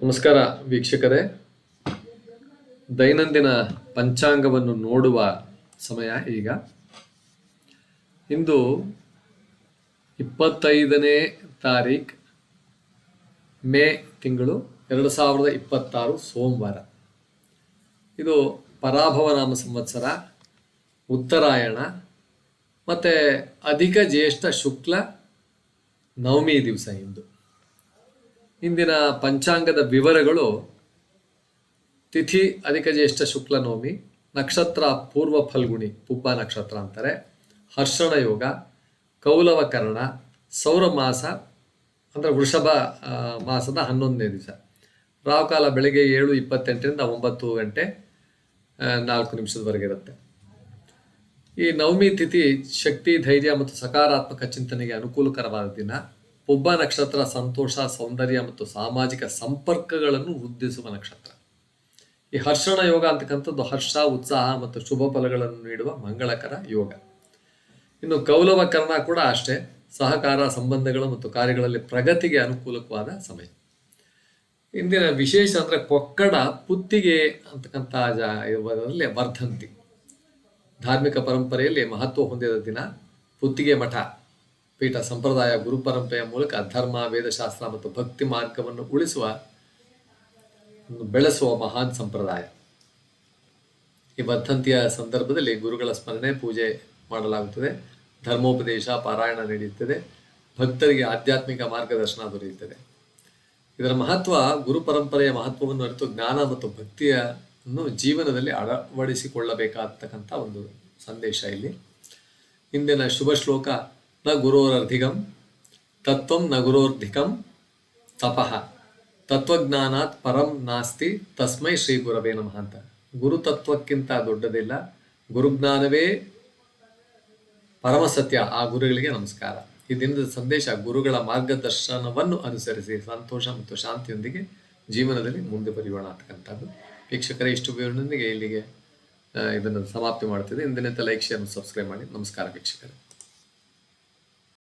ನಮಸ್ಕಾರ ವೀಕ್ಷಕರೇ. ದೈನಂದಿನ ಪಂಚಾಂಗವನ್ನು ನೋಡುವ ಸಮಯ ಈಗ. ಇಂದು 25ನೇ ತಾರೀಖು ಮೇ ತಿಂಗಳು 2026 ಸೋಮವಾರ. ಇದು ಪರಾಭವ ನಾಮ ಸಂವತ್ಸರ, ಉತ್ತರಾಯಣ ಮತ್ತು ಅಧಿಕ ಜ್ಯೇಷ್ಠ ಶುಕ್ಲ ನವಮಿ ದಿವಸ. ಇಂದಿನ ಪಂಚಾಂಗದ ವಿವರಗಳು: ತಿಥಿ ಅಧಿಕ ಜ್ಯೇಷ್ಠ ಶುಕ್ಲ ನವಮಿ, ನಕ್ಷತ್ರ ಪೂರ್ವ ಫಲ್ಗುಣಿ ಪುಬ್ಬ ನಕ್ಷತ್ರ ಅಂತಾರೆ, ಹರ್ಷಣ ಯೋಗ, ಕೌಲವ ಕರ್ಣ, ಸೌರಮಾಸ ಅಂದರೆ ವೃಷಭ ಮಾಸದ 11ನೇ ದಿವಸ, ರಾಹುಕಾಲ ಬೆಳಗ್ಗೆ 7:28ರಿಂದ 9 ಗಂಟೆ 4 ನಿಮಿಷದವರೆಗೆ ಇರುತ್ತೆ. ಈ ನವಮಿ ತಿಥಿ ಶಕ್ತಿ, ಧೈರ್ಯ ಮತ್ತು ಸಕಾರಾತ್ಮಕ ಚಿಂತನೆಗೆ ಅನುಕೂಲಕರವಾದ ದಿನ. ಪುಬ್ಬ ನಕ್ಷತ್ರ ಸಂತೋಷ, ಸೌಂದರ್ಯ ಮತ್ತು ಸಾಮಾಜಿಕ ಸಂಪರ್ಕಗಳನ್ನು ವೃದ್ಧಿಸುವ ನಕ್ಷತ್ರ. ಈ ಹರ್ಷಣ ಯೋಗ ಅಂತಕ್ಕಂಥದ್ದು ಹರ್ಷ, ಉತ್ಸಾಹ ಮತ್ತು ಶುಭ ಫಲಗಳನ್ನು ನೀಡುವ ಮಂಗಳಕರ ಯೋಗ. ಇನ್ನು ಕೌಲವ ಕರ್ಣ ಕೂಡ ಅಷ್ಟೇ, ಸಹಕಾರ, ಸಂಬಂಧಗಳು ಮತ್ತು ಕಾರ್ಯಗಳಲ್ಲಿ ಪ್ರಗತಿಗೆ ಅನುಕೂಲಕವಾದ ಸಮಯ. ಇಂದಿನ ವಿಶೇಷ ಅಂದರೆ ಕೊಕ್ಕಡ ಪುತ್ತಿಗೆ ಅಂತಕ್ಕಂಥ ಇದರಲ್ಲಿ ವರ್ಧಂತಿ. ಧಾರ್ಮಿಕ ಪರಂಪರೆಯಲ್ಲಿ ಮಹತ್ವ ಹೊಂದಿದ ದಿನ. ಪುತ್ತಿಗೆ ಮಠ ಪೀಠ ಸಂಪ್ರದಾಯ ಗುರು ಪರಂಪರೆಯ ಮೂಲಕ ಧರ್ಮ, ವೇದಶಾಸ್ತ್ರ ಮತ್ತು ಭಕ್ತಿ ಮಾರ್ಗವನ್ನು ಬೆಳೆಸುವ ಮಹಾನ್ ಸಂಪ್ರದಾಯ. ಈ ವರ್ಧಂತಿಯ ಸಂದರ್ಭದಲ್ಲಿ ಗುರುಗಳ ಸ್ಮರಣೆ, ಪೂಜೆ ಮಾಡಲಾಗುತ್ತದೆ, ಧರ್ಮೋಪದೇಶ, ಪಾರಾಯಣ ನಡೆಯುತ್ತದೆ, ಭಕ್ತರಿಗೆ ಆಧ್ಯಾತ್ಮಿಕ ಮಾರ್ಗದರ್ಶನ ದೊರೆಯುತ್ತದೆ. ಇದರ ಮಹತ್ವ, ಗುರು ಪರಂಪರೆಯ ಮಹತ್ವವನ್ನು ಅರಿತು ಜ್ಞಾನ ಮತ್ತು ಭಕ್ತಿಯನ್ನು ಜೀವನದಲ್ಲಿ ಅಳವಡಿಸಿಕೊಳ್ಳಬೇಕಾಗ್ತಕ್ಕಂಥ ಒಂದು ಸಂದೇಶ ಇಲ್ಲಿ. ಇಂದಿನ ಶುಭ ಶ್ಲೋಕ: ನ ಗುರೋರರ್ಧಿಕಂ ತತ್ವಂ ನ ಗುರೋರ್ಧಿಕಂ ತಪಃ ತತ್ವಜ್ಞಾನಾತ್ ಪರಂ ನಾಸ್ತಿ ತಸ್ಮೈ ಶ್ರೀ ಗುರವೇ ನಮಃ ಅಂತ. ಗುರುತತ್ವಕ್ಕಿಂತ ದೊಡ್ಡದಿಲ್ಲ, ಗುರುಜ್ಞಾನವೇ ಪರಮಸತ್ಯ, ಆ ಗುರುಗಳಿಗೆ ನಮಸ್ಕಾರ. ಈ ದಿನದ ಸಂದೇಶ: ಗುರುಗಳ ಮಾರ್ಗದರ್ಶನವನ್ನು ಅನುಸರಿಸಿ ಸಂತೋಷ ಮತ್ತು ಶಾಂತಿಯೊಂದಿಗೆ ಜೀವನದಲ್ಲಿ ಮುಂದೆ ಬರೆಯೋಣ ಅಂತಕ್ಕಂಥದ್ದು. ವೀಕ್ಷಕರೇ, ಇಷ್ಟು ವಿವರಣೆಯೊಂದಿಗೆ ಇಲ್ಲಿಗೆ ಇದನ್ನು ಸಮಾಪ್ತಿ ಮಾಡ್ತಿದೆ. ಇಂದಿನ ಲೈಕ್, ಶೇರ್ ಮತ್ತು ಸಬ್ಸ್ಕ್ರೈಬ್ ಮಾಡಿ. ನಮಸ್ಕಾರ ವೀಕ್ಷಕರೇ.